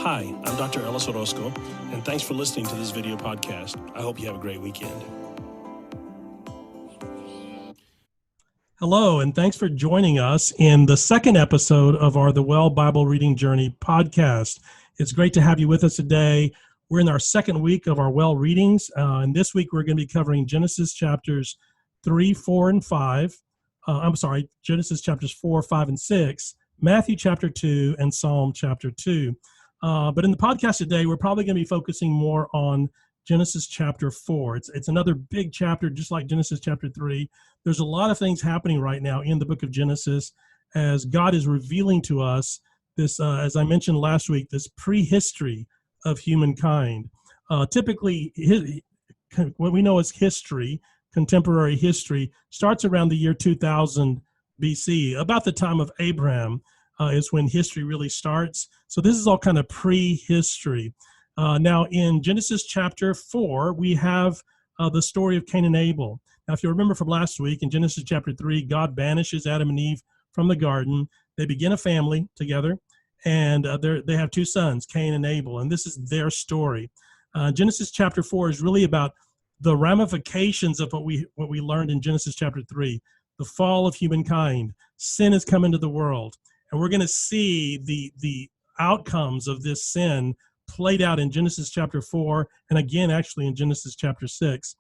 Hi, I'm Dr. Ellis Orozco, and thanks for listening to this video podcast. I hope you have a great weekend. Hello, and thanks for joining us in the second episode of our The Well Bible Reading Journey podcast. It's great to have you with us today. We're in our second week of our Well readings, and this week we're going to be covering Genesis chapters 3, 4, and 5. Genesis chapters 4, 5, and 6, Matthew chapter 2, and Psalm chapter 2. But in the podcast today, we're probably going to be focusing more on Genesis chapter 4. It's another big chapter, just like Genesis chapter 3. There's a lot of things happening right now in the book of Genesis as God is revealing to us this, as I mentioned last week, this prehistory of humankind. Typically, what we know as history, contemporary history, starts around the year 2000 BC, about the time of Abraham. Is when history really starts. So this is all kind of prehistory. Now in Genesis chapter 4, we have the story of Cain and Abel. Now if you remember from last week, in Genesis chapter 3, God banishes Adam and Eve from the garden. They begin a family together, and they have two sons, Cain and Abel, and this is their story. Genesis chapter 4 is really about the ramifications of what we learned in Genesis chapter 3, the fall of humankind. Sin has come into the world. And we're going to see the outcomes of this sin played out in Genesis chapter 4, and again, actually in Genesis chapter 6,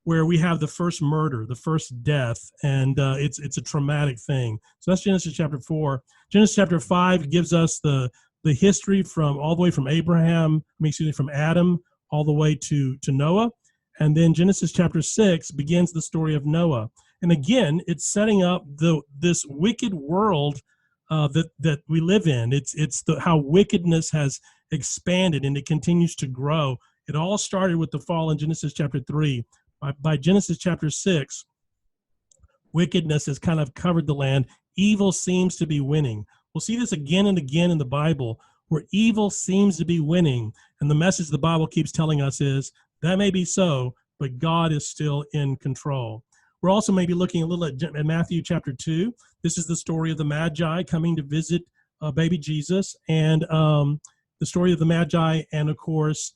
where we have the first murder, the first death, and it's a traumatic thing. So that's Genesis chapter 4. Genesis chapter 5 gives us the history from all the way from from Adam all the way to Noah. And then Genesis chapter 6 begins the story of Noah. And again, it's setting up this wicked world that we live in. It's how wickedness has expanded and it continues to grow. It all started with the fall in Genesis chapter 3. By Genesis chapter 6, wickedness has kind of covered the land. Evil seems to be winning. We'll see this again and again in the Bible, where evil seems to be winning. And the message the Bible keeps telling us is, that may be so, but God is still in control. We're also maybe looking a little at Matthew chapter 2. This is the story of the Magi coming to visit baby Jesus, and the story of the Magi, and of course,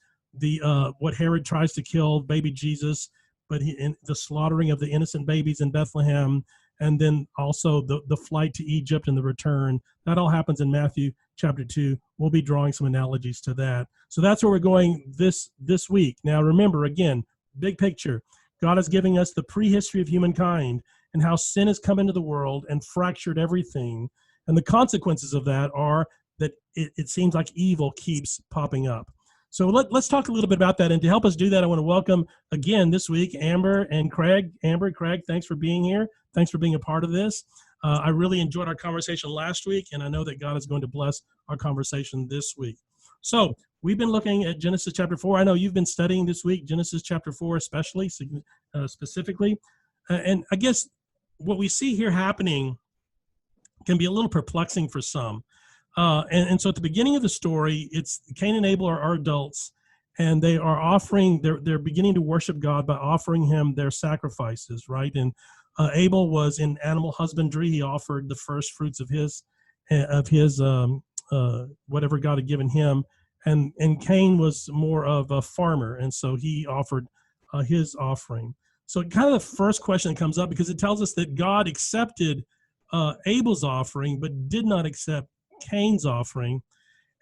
what Herod tries to kill baby Jesus, but the slaughtering of the innocent babies in Bethlehem, and then also the flight to Egypt and the return. That all happens in Matthew chapter 2. We'll be drawing some analogies to that. So that's where we're going this week. Now remember, again, big picture. God is giving us the prehistory of humankind and how sin has come into the world and fractured everything. And the consequences of that are that it seems like evil keeps popping up. So let's talk a little bit about that. And to help us do that, I want to welcome again this week, Amber and Craig. Amber, Craig, thanks for being here. Thanks for being a part of this. I really enjoyed our conversation last week, and I know that God is going to bless our conversation this week. So we've been looking at Genesis chapter 4. I know you've been studying this week, Genesis chapter 4 especially, specifically. And I guess what we see here happening can be a little perplexing for some. And so at the beginning of the story, it's Cain and Abel are adults, and they are offering, they're beginning to worship God by offering him their sacrifices, right? And Abel was in animal husbandry. He offered the first fruits of his whatever God had given him. And Cain was more of a farmer, and so he offered his offering. So kind of the first question that comes up, because it tells us that God accepted Abel's offering, but did not accept Cain's offering.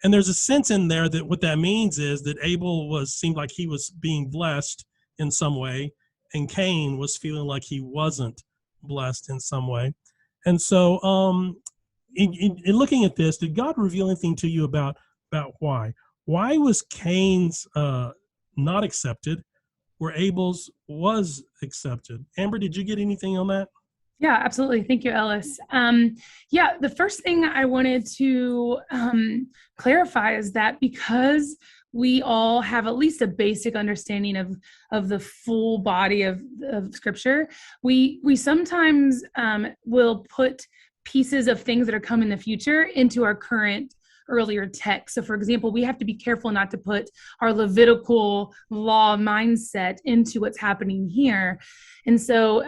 And there's a sense in there that what that means is that Abel seemed like he was being blessed in some way, and Cain was feeling like he wasn't blessed in some way. And so in looking at this, did God reveal anything to you about why? Why was Cain's not accepted where Abel's was accepted? Amber, did you get anything on that? Yeah, absolutely. Thank you, Ellis. The first thing I wanted to clarify is that because we all have at least a basic understanding of the full body of Scripture, we sometimes will put pieces of things that are coming in the future into our current earlier text. So for example, we have to be careful not to put our Levitical law mindset into what's happening here. And so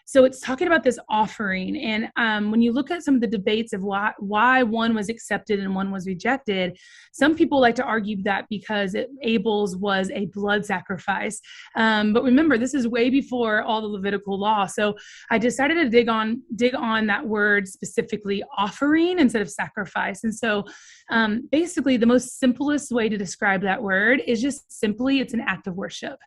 So it's talking about this offering. And when you look at some of the debates of why one was accepted and one was rejected, some people like to argue that because Abel's was a blood sacrifice. But remember, this is way before all the Levitical law. So I decided to dig on that word specifically, offering instead of sacrifice. And so basically the most simplest way to describe that word is just simply it's an act of worship.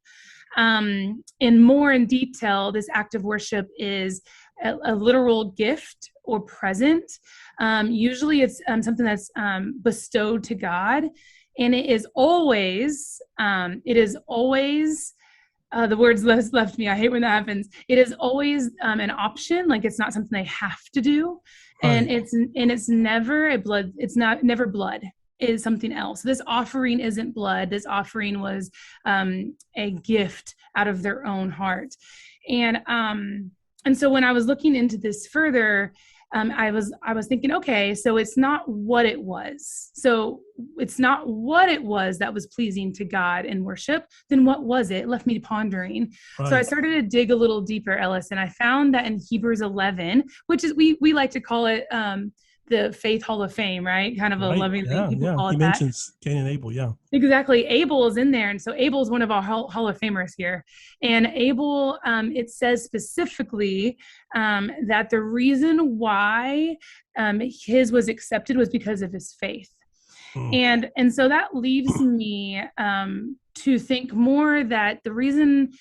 In more in detail, this act of worship is a literal gift or present. Usually it's something that's bestowed to God, and it is always the words left me. I hate when that happens. It is always an option, like it's not something they have to do, and Right. it's never never blood. It is something else. This offering isn't blood. This offering was a gift out of their own heart, and so when I was looking into this further, I was thinking, okay, so it's not what it was. So it's not what it was that was pleasing to God in worship. Then what was it? It left me pondering. So I Right. started to dig a little deeper, Ellis, and I found that in Hebrews 11, which is we like to call it the Faith Hall of Fame, right? Kind of a Right. loving thing. Yeah. People Yeah. call He it that. mentions Cain and Abel. Yeah. Exactly. Abel is in there. And so Abel is one of our Hall of Famers here. And Abel, it says specifically that the reason why his was accepted was because of his faith. Mm. And so that leaves me to think more that the reason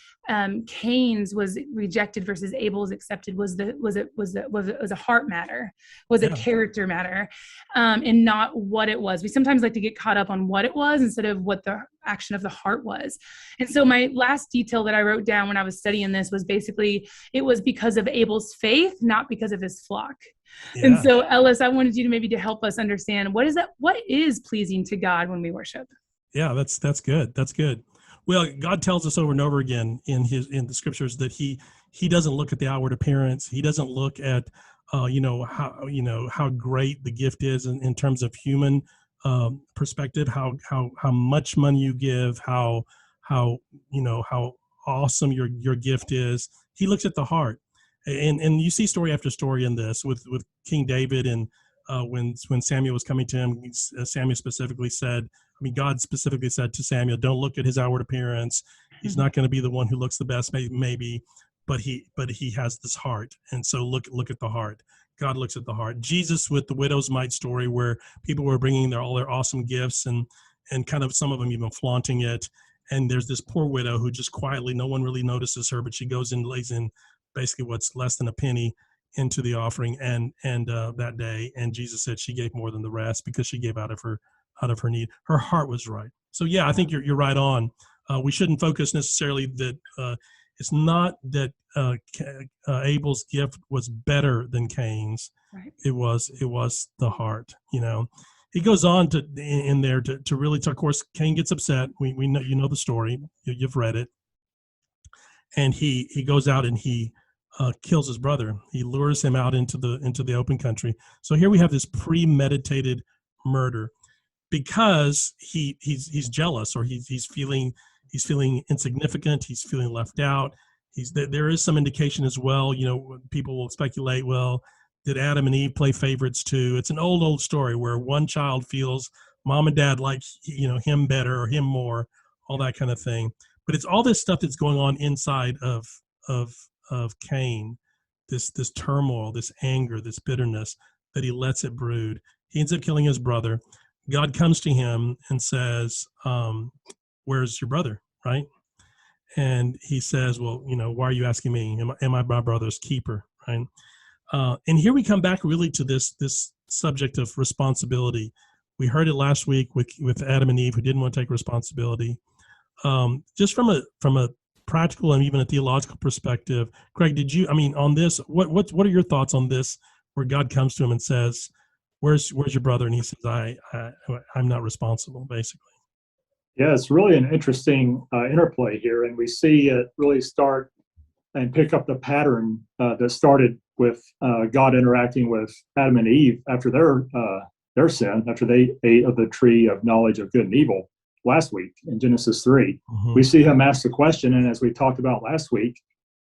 Cain's was rejected versus Abel's accepted was a heart matter, was a Yeah. character matter, and not what it was. We sometimes like to get caught up on what it was instead of what the action of the heart was. And so my last detail that I wrote down when I was studying this was basically it was because of Abel's faith, not because of his flock. And Yeah. so, Ellis, I wanted you to help us understand what is pleasing to God when we worship. Yeah. That's good. That's good. Well, God tells us over and over again in the scriptures that he doesn't look at the outward appearance. He doesn't look at how great the gift is in terms of human perspective, how much money you give, how awesome your gift is. He looks at the heart, and you see story after story in this with King David, and when Samuel was coming to him, Samuel specifically said, I mean, God specifically said to Samuel, "Don't look at his outward appearance. He's not going to be the one who looks the best, maybe, but he has this heart, and so look at the heart." God looks at the heart. Jesus with the widow's mite story, where people were bringing all their awesome gifts and kind of some of them even flaunting it. And there's this poor widow who just quietly, no one really notices her, but she goes in, lays in basically what's less than a penny into the offering, and that day, and Jesus said she gave more than the rest because she gave out of her need. Her heart was right. So yeah, I think you're right on. We shouldn't focus necessarily that it's not that Abel's gift was better than Cain's. Right. It was the heart. He goes on in there to really, of course, Cain gets upset. We know the story. You've read it, and he goes out and he kills his brother. He lures him out into the open country. So here we have this premeditated murder because he's jealous, or he's feeling insignificant. He's feeling left out. There is some indication as well. People will speculate, well, did Adam and Eve play favorites too? It's an old story where one child feels mom and dad like him better or him more, all that kind of thing. But it's all this stuff that's going on inside of Cain, this turmoil, this anger, this bitterness that he lets it brood. He ends up killing his brother. God comes to him and says, "Where's your brother?" Right? And he says, "Well, why are you asking me? Am I my brother's keeper?" Right? And here we come back really to this subject of responsibility. We heard it last week with Adam and Eve, who didn't want to take responsibility. Just from a practical and even a theological perspective, Craig, on this, what are your thoughts on this, where God comes to him and says, where's your brother? And he says, I'm not responsible, basically. Yeah, it's really an interesting interplay here, and we see it really start and pick up the pattern that started with God interacting with Adam and Eve after their sin, after they ate of the tree of knowledge of good and evil last week in Genesis 3. Mm-hmm. We see him ask the question, and as we talked about last week,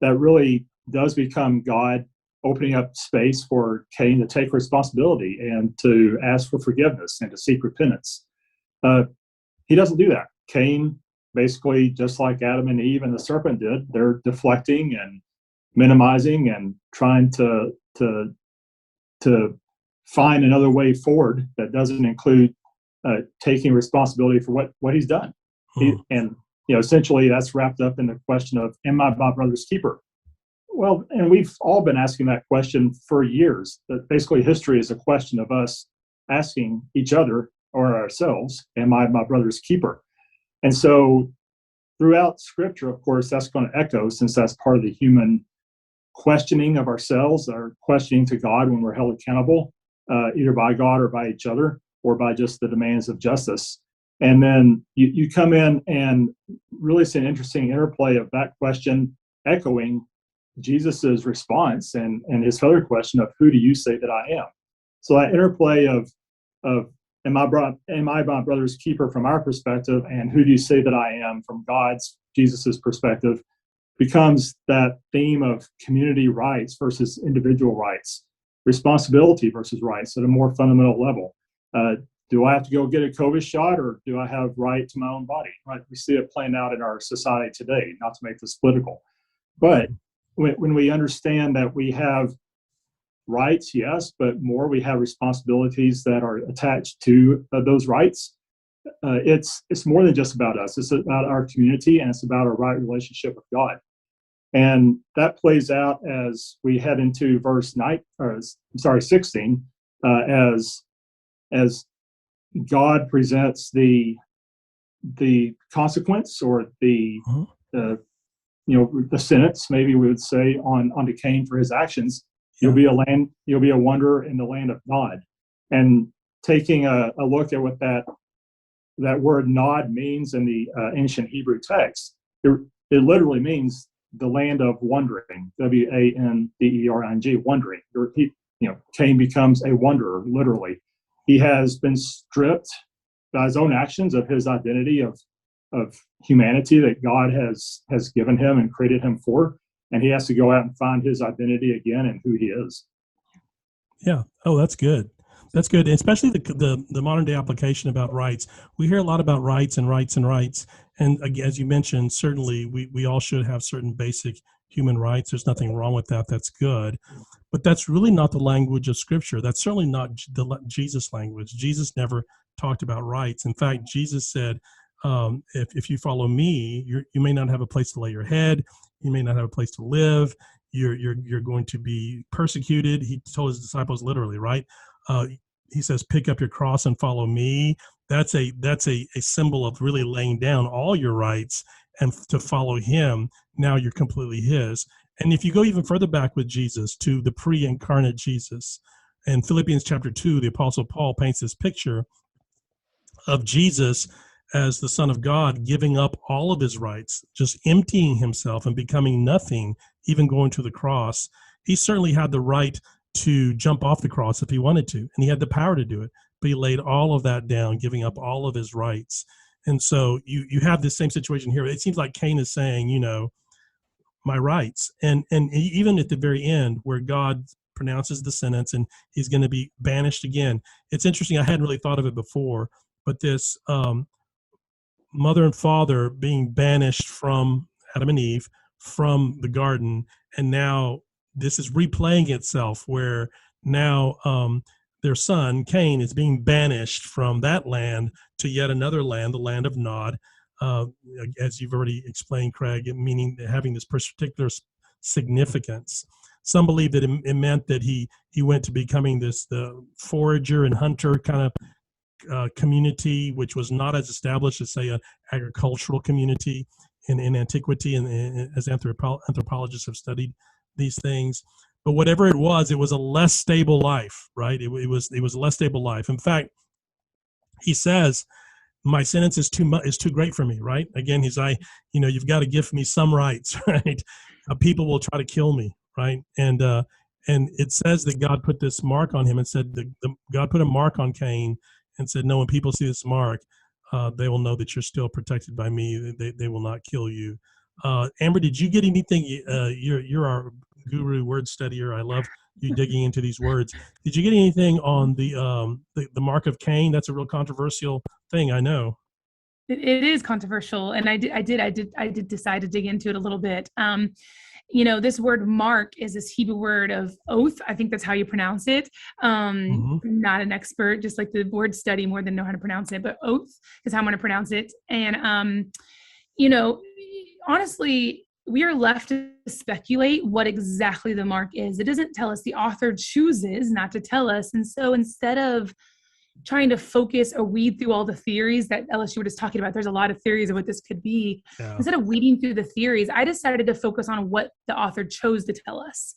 that really does become God opening up space for Cain to take responsibility and to ask for forgiveness and to seek repentance. He doesn't do that. Cain, basically, just like Adam and Eve and the serpent did, they're deflecting and minimizing and trying to find another way forward that doesn't include taking responsibility for what he's done. And essentially, that's wrapped up in the question of, "Am I my brother's keeper?" Well, and we've all been asking that question for years. That basically, history is a question of us asking each other or ourselves, "Am I my brother's keeper?" And so, throughout Scripture, of course, that's going to echo, since that's part of the human questioning of ourselves, our questioning to God when we're held accountable, either by God or by each other, or by just the demands of justice. And then you come in and really see an interesting interplay of that question echoing Jesus's response and his other question of, "Who do you say that I am?" So that interplay of am I my brother's keeper from our perspective, and who do you say that I am from Jesus's perspective, becomes that theme of community rights versus individual rights, responsibility versus rights at a more fundamental level. Do I have to go get a COVID shot, or do I have right to my own body? Right? We see it playing out in our society today, not to make this political. But when we understand that we have rights, yes, but more, we have responsibilities that are attached to those rights. It's more than just about us. It's about our community, and it's about our right relationship with God. And that plays out as we head into verse 16, as God presents the consequence, or the sentence, maybe we would say, onto Cain for his actions. You'll be a wonder in the land of Nod. And taking a look at what that word Nod means in the ancient Hebrew text, it literally means the land of wandering. Wandering, wandering. Cain becomes a wanderer, literally. He has been stripped by his own actions of his identity of humanity that God has given him and created him for, and he has to go out and find his identity again and who he is. Yeah. Oh, that's good. That's good, especially the modern day application about rights. We hear a lot about rights and rights and rights, and as you mentioned, certainly we all should have certain basic human rights. There's nothing wrong with that. That's good, but that's really not the language of Scripture. That's certainly not the Jesus language. Jesus never talked about rights. In fact, Jesus said, if you follow me, you may not have a place to lay your head. You may not have a place to live. You're going to be persecuted. He told his disciples literally, right? He says, "Pick up your cross and follow me." That's a symbol of really laying down all your rights and to follow him. Now you're completely his. And if you go even further back with Jesus to the pre-incarnate Jesus, in Philippians chapter 2, the Apostle Paul paints this picture of Jesus as the Son of God giving up all of his rights, just emptying himself and becoming nothing, even going to the cross. He certainly had the right to jump off the cross if he wanted to, and he had the power to do it, but he laid all of that down, giving up all of his rights. And so you have this same situation here. It seems like Cain is saying, my rights. And even at the very end, where God pronounces the sentence and he's going to be banished again. It's interesting. I hadn't really thought of it before, but this mother and father being banished from Adam and Eve from the garden, and now this is replaying itself, where now their son Cain is being banished from that land to yet another land, the land of Nod, as you've already explained, Craig, meaning having this particular significance. Some believe that it meant that he went to becoming the forager and hunter kind of community, which was not as established as, say, an agricultural community in antiquity, and as anthropologists have studied these things. But whatever it was a less stable life, right? It was a less stable life. In fact, he says, my sentence is too great for me, right? Again, you've got to give me some rights, right? People will try to kill me, right? And it says that God put this mark on him, and said God put a mark on Cain and said, no, when people see this mark, they will know that you're still protected by me. They will not kill you. Amber, did you get anything? You're our guru word studier. I love you digging into these words. Did you get anything on the mark of Cain? That's a real controversial thing, I know. It is controversial, and I did decide to dig into it a little bit. This word mark is this Hebrew word of oath. I think that's how you pronounce it. Mm-hmm. I'm not an expert, just like the word study more than know how to pronounce it, but oath is how I'm going to pronounce it. And, honestly, we are left to speculate what exactly the mark is. It doesn't tell us. The author chooses not to tell us. And so instead of trying to focus or weed through all the theories that Ellis, you were just talking about, there's a lot of theories of what this could be. Yeah. Instead of weeding through the theories, I decided to focus on what the author chose to tell us.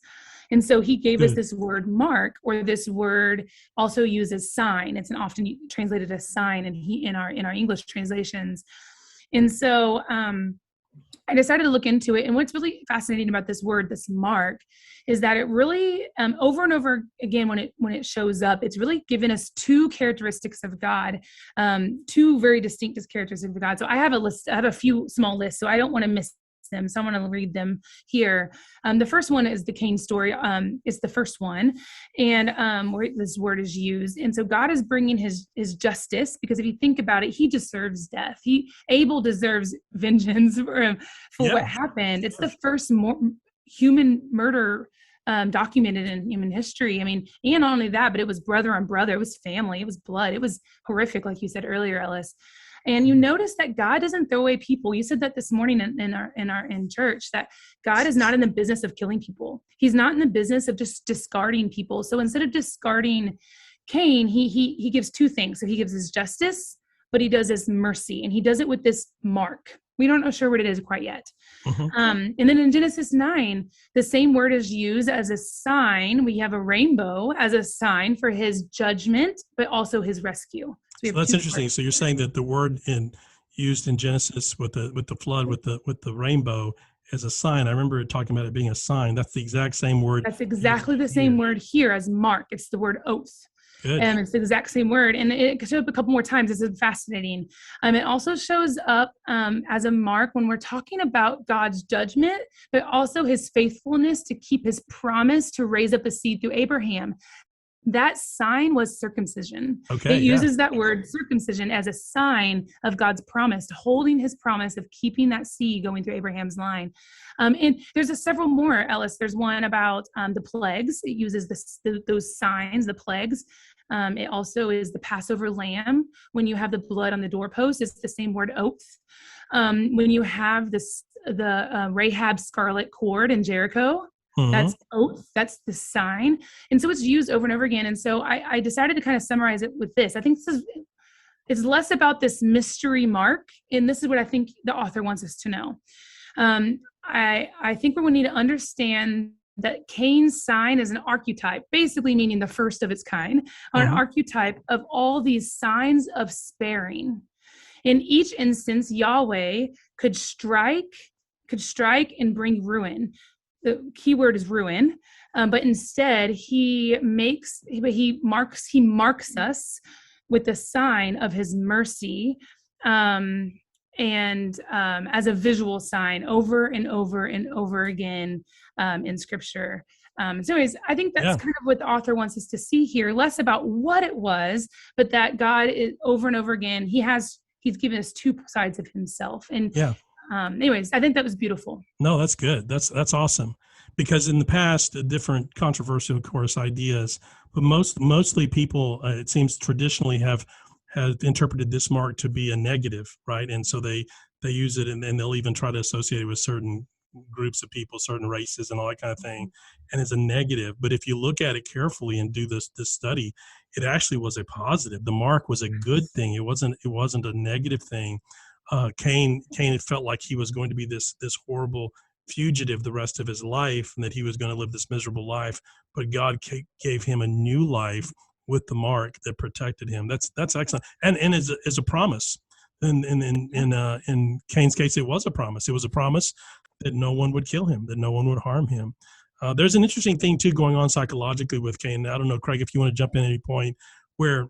And so he gave us this word mark, or this word also used as sign. It's often translated as sign in our English translations. And so I decided to look into it. And what's really fascinating about this word, this mark, is that it really, over and over again, when it shows up, it's really given us two characteristics of God, two very distinct characteristics of God. So I have a list, I have a few small lists, so I don't want to miss them. So I want to read them here. The first one is the Cain story. It's the first one, and where this word is used. And so God is bringing his justice, because if you think about it, he deserves death. Abel deserves vengeance for what happened. It's the first human murder documented in human history. I mean, and not only that, but it was brother on brother. It was family. It was blood. It was horrific, like you said earlier, Ellis. And you notice that God doesn't throw away people. You said that this morning in church, that God is not in the business of killing people. He's not in the business of just discarding people. So instead of discarding Cain, he gives two things. So he gives his justice, but he does his mercy, and he does it with this mark. We don't know sure what it is quite yet. Mm-hmm. And then in Genesis 9, the same word is used as a sign. We have a rainbow as a sign for his judgment, but also his rescue. So that's interesting. So you're saying that the word used in Genesis with the flood, with the rainbow, as a sign. I remember talking about it being a sign. That's the exact same word. That's exactly the same word here as mark. It's the word oath. Good. It's the exact same word, and it shows up a couple more times. It's fascinating. It also shows up as a mark when we're talking about God's judgment, but also his faithfulness to keep his promise to raise up a seed through Abraham. That sign was circumcision. Okay, it uses that word circumcision as a sign of God's promise, holding his promise of keeping that seed going through Abraham's line. And there's several more, Ellis. There's one about the plagues. It uses those signs, the plagues. It also is the Passover lamb. When you have the blood on the doorpost, it's the same word oath. When you have the Rahab scarlet cord in Jericho, mm-hmm. That's oath. That's the sign. And so it's used over and over again. And so I decided to kind of summarize it with this. I think it's less about this mystery mark. And this is what I think the author wants us to know. I think we need to understand that Cain's sign is an archetype, basically meaning the first of its kind, or an archetype of all these signs of sparing. In each instance, Yahweh could strike and bring ruin. The key word is ruin, but instead he marks us with the sign of his mercy, and as a visual sign over and over and over again in Scripture. So anyways, I think that's kind of what the author wants us to see here, less about what it was, but that God is over and over again. He's given us two sides of himself. And anyways, I think that was beautiful. No, that's good. That's awesome. Because in the past, different controversial, of course, ideas, but mostly people, it seems, traditionally have interpreted this mark to be a negative, right? And so they use it, and they'll even try to associate it with certain groups of people, certain races, and all that kind of thing, and it's a negative. But if you look at it carefully and do this study, it actually was a positive. The mark was a good thing. It wasn't a negative thing. Cain felt like he was going to be this horrible fugitive the rest of his life, and that he was going to live this miserable life, but God gave him a new life with the mark that protected him. That's excellent, and is a promise. And in Cain's case, it was a promise. It was a promise that no one would kill him, that no one would harm him. There's an interesting thing too going on psychologically with Cain. I don't know, Craig, if you want to jump in at any point, where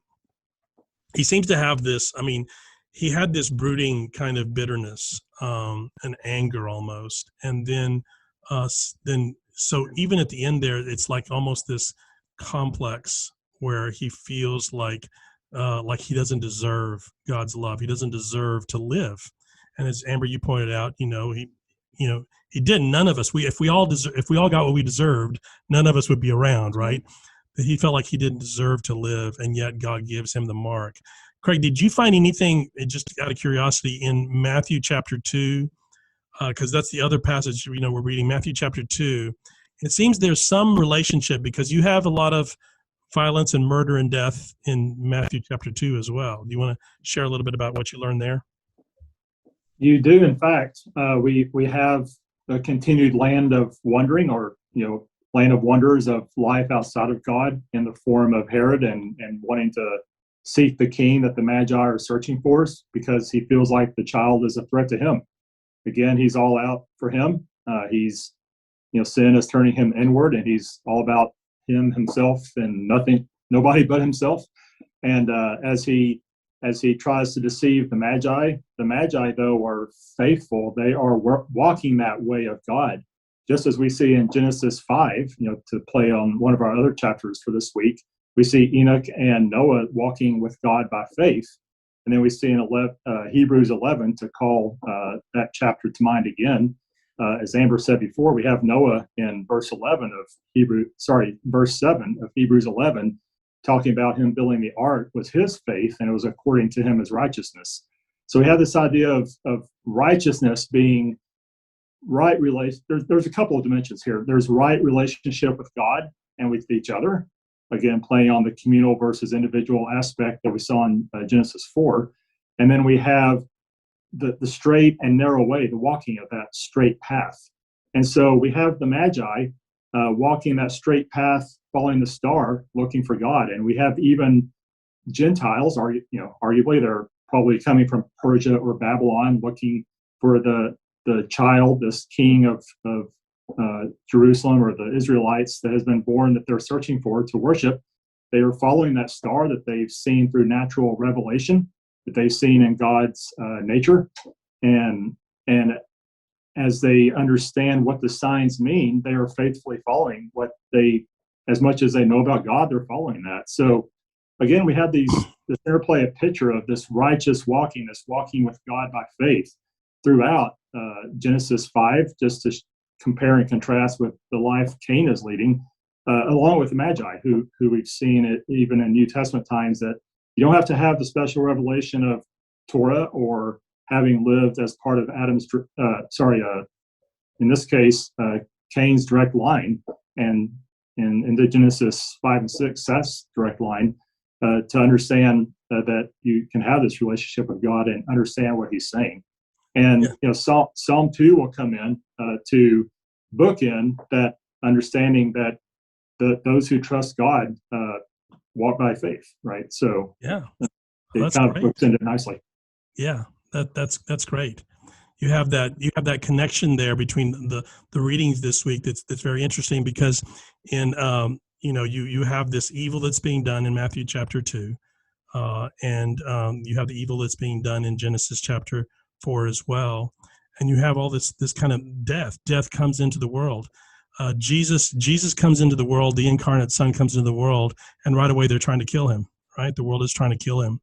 he seems to have this. I mean, he had this brooding kind of bitterness and anger almost, and then so even at the end there, it's like almost this complex where he feels like he doesn't deserve God's love. He doesn't deserve to live. And as Amber, you pointed out, he didn't. None of us. If we all got what we deserved, none of us would be around, right? But he felt like he didn't deserve to live, and yet God gives him the mark. Craig, did you find anything, just out of curiosity, in Matthew chapter 2? Because that's the other passage we're reading, Matthew chapter 2. It seems there's some relationship, because you have a lot of violence and murder and death in Matthew chapter 2 as well. Do you want to share a little bit about what you learned there? You do, in fact. We have a continued land of wandering, or land of wonders of life outside of God, in the form of Herod and wanting to seek the king that the Magi are searching for, because he feels like the child is a threat to him. Again, he's all out for him. Sin is turning him inward, and he's all about himself and nobody but himself. And as he tries to deceive the Magi though are faithful. They are walking that way of God, just as we see in Genesis 5. To play on one of our other chapters for this week, we see Enoch and Noah walking with God by faith. And then we see in Hebrews 11, to call that chapter to mind again. As Amber said before, we have Noah in verse 7 of Hebrews 11, talking about him building the ark was his faith, and it was according to him as righteousness. So we have this idea of righteousness being right relation. There's a couple of dimensions here. There's right relationship with God and with each other. Again, playing on the communal versus individual aspect that we saw in Genesis 4. And then we have the straight and narrow way, the walking of that straight path. And so we have the Magi walking that straight path, following the star, looking for God. And we have even Gentiles, arguably they're probably coming from Persia or Babylon, looking for the child, this king of Jerusalem, or the Israelites that has been born, that they're searching for to worship. They are following that star that they've seen through natural revelation, that they've seen in God's nature. And as they understand what the signs mean, they are faithfully following what as much as they know about God, they're following that. So again, we have this interplay, a picture of this righteous walking, this walking with God by faith throughout Genesis 5, just to compare and contrast with the life Cain is leading, along with the Magi, who we've seen it even in New Testament times, that you don't have to have the special revelation of Torah, or having lived as part of in this case, Cain's direct line, and in the Genesis 5 and 6, Seth's direct line, to understand that you can have this relationship with God and understand what he's saying. And Psalm 2 will come in to bookend that understanding that those who trust God walk by faith, right? So it kind of books into it nicely. Yeah, that's great. You have that connection there between the readings this week. That's very interesting, because in you have this evil that's being done in Matthew chapter 2, and you have the evil that's being done in Genesis chapter 4 as well, and you have all this kind of death. Death comes into the world. Jesus comes into the world. The incarnate Son comes into the world, and right away they're trying to kill him. Right, the world is trying to kill him.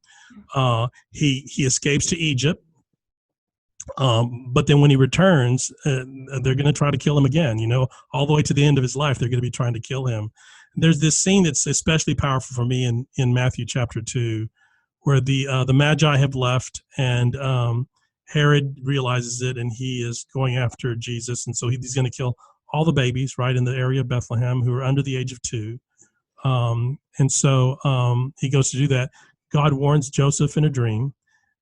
He escapes to Egypt. But then when he returns, they're going to try to kill him again, all the way to the end of his life. They're going to be trying to kill him. There's this scene that's especially powerful for me in Matthew chapter 2, where the Magi have left, and Herod realizes it, and he is going after Jesus. And so he's going to kill all the babies right in the area of Bethlehem who are under the age of 2. And so he goes to do that. God warns Joseph in a dream.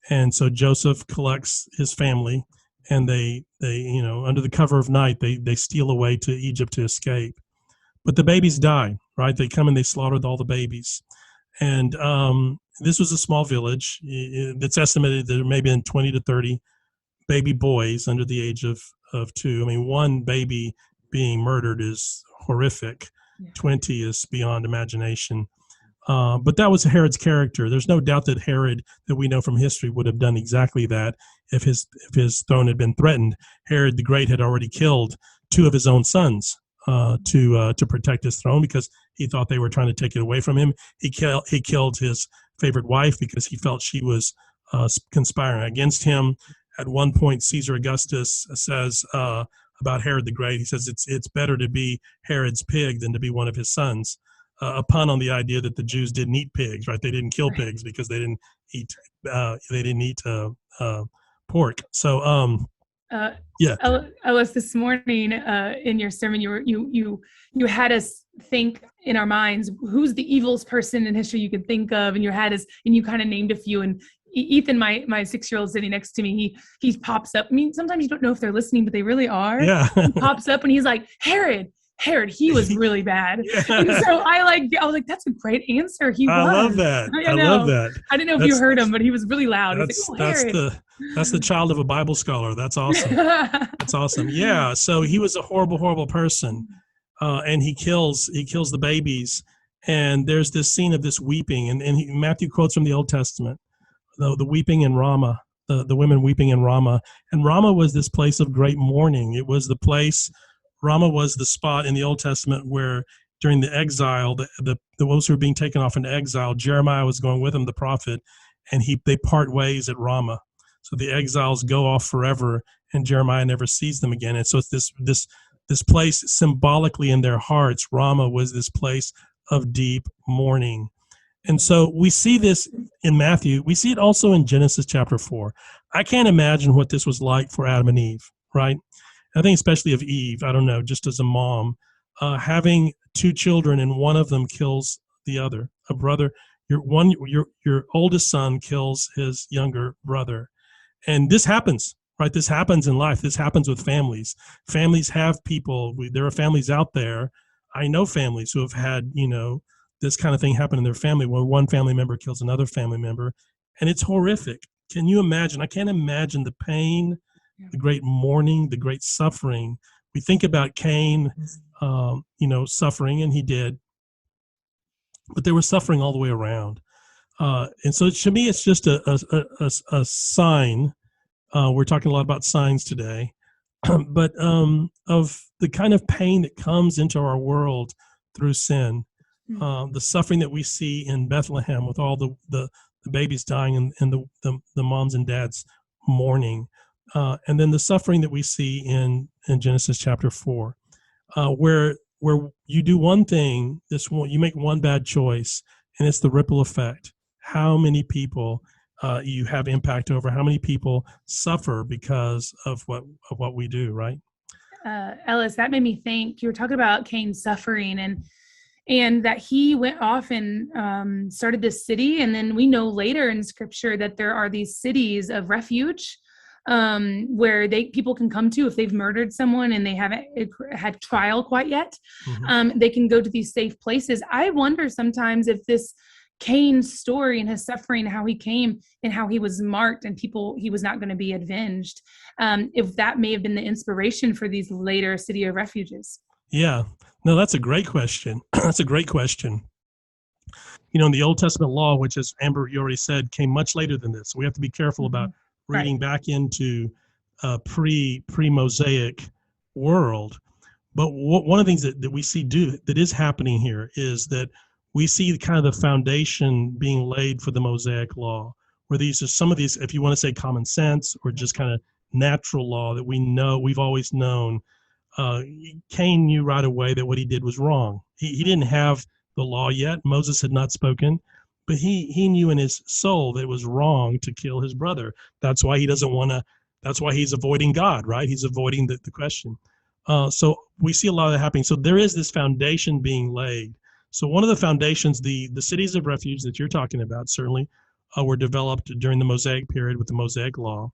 And so Joseph collects his family, and they under the cover of night, they steal away to Egypt to escape. But the babies die, right? They come and they slaughtered all the babies. And this was a small village. It's estimated that there may have been 20 to 30 baby boys under the age of 2. I mean, one baby being murdered is horrific. 20 is beyond imagination. But that was Herod's character. There's no doubt that Herod, that we know from history, would have done exactly that if his throne had been threatened. Herod the Great had already killed 2 of his own sons to protect his throne because he thought they were trying to take it away from him. He killed his favorite wife because he felt she was conspiring against him. At one point, Caesar Augustus says about Herod the Great, he says it's better to be Herod's pig than to be one of his sons. A pun on the idea that the Jews didn't eat pigs, right? They didn't kill pigs because they didn't eat pork. So yeah. Ellis, this morning in your sermon, you had us think in our minds who's the evilest person in history you could think of, and you kind of named a few. And Ethan, my 6-year-old sitting next to me, he pops up. I mean, sometimes you don't know if they're listening, but they really are. Yeah. He pops up and he's like, Herod, he was really bad. Yeah. And so I was like, that's a great answer. I love that. I love that. I didn't know if you heard him, but he was really loud. That's the child of a Bible scholar. That's awesome. That's awesome. Yeah. So he was a horrible, horrible person. And he kills the babies. And there's this scene of this weeping. And Matthew quotes from the Old Testament, the weeping in Ramah, the women weeping in Ramah. And Ramah was this place of great mourning. It was the place, Ramah was the spot in the Old Testament where during the exile, the ones who were being taken off into exile, Jeremiah was going with him, the prophet, and they part ways at Ramah. So the exiles go off forever, and Jeremiah never sees them again. And so it's this place symbolically in their hearts. Ramah was this place of deep mourning. And so we see this in Matthew. We see it also in Genesis chapter 4. I can't imagine what this was like for Adam and Eve, right? I think especially of Eve, I don't know, just as a mom, having 2 children and one of them kills the other. A brother, your oldest son kills his younger brother. And this happens, right? This happens in life. This happens with families. Families have people. There are families out there. I know families who have had, this kind of thing happen in their family where one family member kills another family member, and it's horrific. Can you imagine? I can't imagine the pain, the great mourning, the great suffering. We think about Cain, suffering, and he did, but there was suffering all the way around. And so to me, it's just a sign. We're talking a lot about signs today, but of the kind of pain that comes into our world through sin. The suffering that we see in Bethlehem with all the babies dying and the moms and dads mourning. And then the suffering that we see in Genesis chapter 4, where you do one thing, you make one bad choice, and it's the ripple effect. How many people you have impact over? How many people suffer because of what we do? Right? Ellis, that made me think. You were talking about Cain's suffering and that he went off and started this city, and then we know later in Scripture that there are these cities of refuge where people can come to if they've murdered someone and they haven't had trial quite yet. Mm-hmm. They can go to these safe places. I wonder sometimes if this Cain's story and his suffering, how he came and how he was marked and he was not going to be avenged, if that may have been the inspiration for these later city of refuges. Yeah, no, that's a great question. That's a great question. In the Old Testament law, which, as Amber, you already said, came much later than this. So we have to be careful about reading back into pre-Mosaic world. But one of the things that we see that is happening here is that we see kind of the foundation being laid for the Mosaic law, where these are some of these, if you want to say common sense or just kind of natural law that we've always known. Cain knew right away that what he did was wrong. He didn't have the law yet. Moses had not spoken, but he knew in his soul that it was wrong to kill his brother. That's why he doesn't want to. That's why he's avoiding God, right? He's avoiding the question. So we see a lot of that happening. So there is this foundation being laid. So one of the foundations, the cities of refuge that you're talking about, certainly were developed during the Mosaic period with the Mosaic law.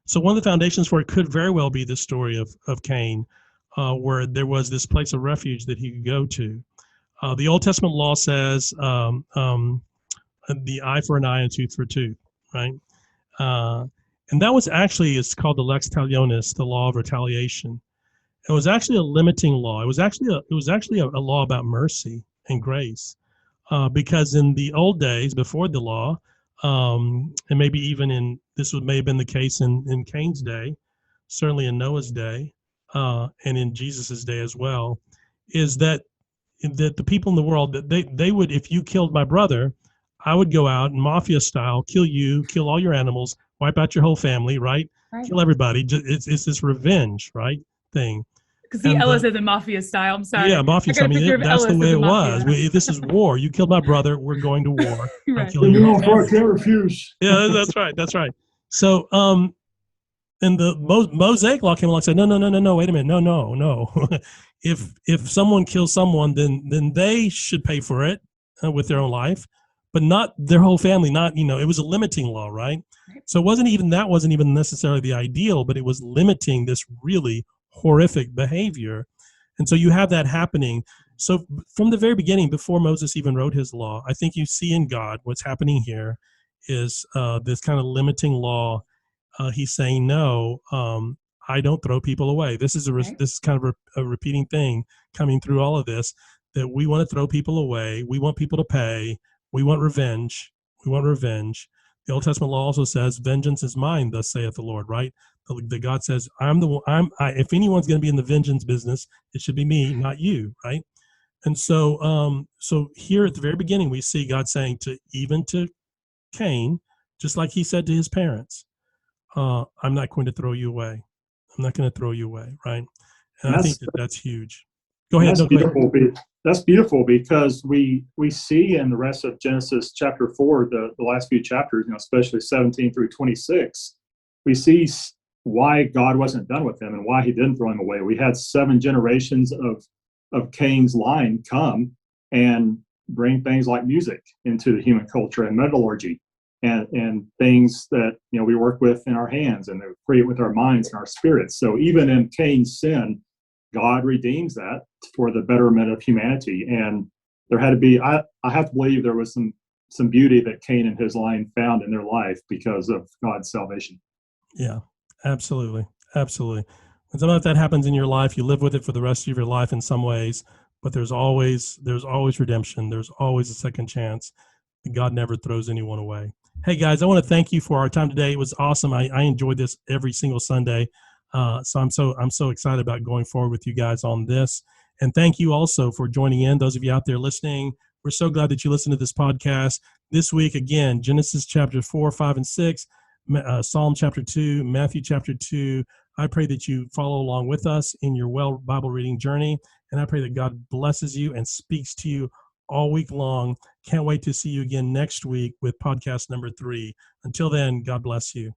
So one of the foundations for it could very well be the story of Cain, where there was this place of refuge that he could go to. The Old Testament law says the eye for an eye and tooth for a tooth, right? And that was actually, it's called the lex talionis, the law of retaliation. It was actually a limiting law. It was actually a law about mercy and grace, because in the old days before the law, and maybe even may have been the case in Cain's day, certainly in Noah's day, and in Jesus's day as well, is that the people in the world, that they would, if you killed my brother, I would go out and mafia style kill you, kill all your animals, wipe out your whole family, right? Right. Kill everybody. It's this revenge, right, thing. Because see, Ellis is a mafia style. I'm sorry. Yeah, mafia. I got a picture of that's Ellis the way as a it was. mafia. This is war. You killed my brother. We're going to war. I'm Right. killing your whole family. can't refuse. Yeah, that's right. That's right. So, and the Mosaic law came along and said, no, wait a minute, no. if someone kills someone, then they should pay for it with their own life, but not their whole family. Not, it was a limiting law, right? So it wasn't even necessarily the ideal, but it was limiting this really horrific behavior. And so you have that happening. So from the very beginning, before Moses even wrote his law, I think you see in God what's happening here is this kind of limiting law. He's saying, no, I don't throw people away. This is this is kind of a repeating thing coming through all of this, that we want to throw people away. We want people to pay. We want revenge. We want revenge. The Old Testament law also says, vengeance is mine, thus saith the Lord, right? The God says, if anyone's going to be in the vengeance business, it should be me, not you, right? And so, so here at the very beginning, we see God saying even to Cain, just like he said to his parents, I'm not going to throw you away. I'm not going to throw you away, right? And I think that's huge. Go ahead. That's beautiful. That's beautiful because we see in the rest of Genesis chapter 4, the last few chapters, especially 17 through 26, we see why God wasn't done with him and why he didn't throw him away. We had 7 generations of Cain's line come and bring things like music into the human culture and metallurgy and things that we work with in our hands and create with our minds and our spirits. So even in Cain's sin, God redeems that for the betterment of humanity. And there had to be, I have to believe there was some beauty that Cain and his line found in their life because of God's salvation. Yeah, absolutely. Absolutely. When something like that happens in your life, you live with it for the rest of your life in some ways, but there's always redemption. There's always a second chance. God never throws anyone away. Hey guys, I want to thank you for our time today. It was awesome. I enjoyed this every single Sunday. So I'm so excited about going forward with you guys on this. And thank you also for joining in. Those of you out there listening, we're so glad that you listened to this podcast. This week, again, Genesis chapter 4, 5, and 6, Psalm chapter 2, Matthew chapter 2. I pray that you follow along with us in your Bible reading journey. And I pray that God blesses you and speaks to you all week long. Can't wait to see you again next week with podcast number 3. Until then, God bless you.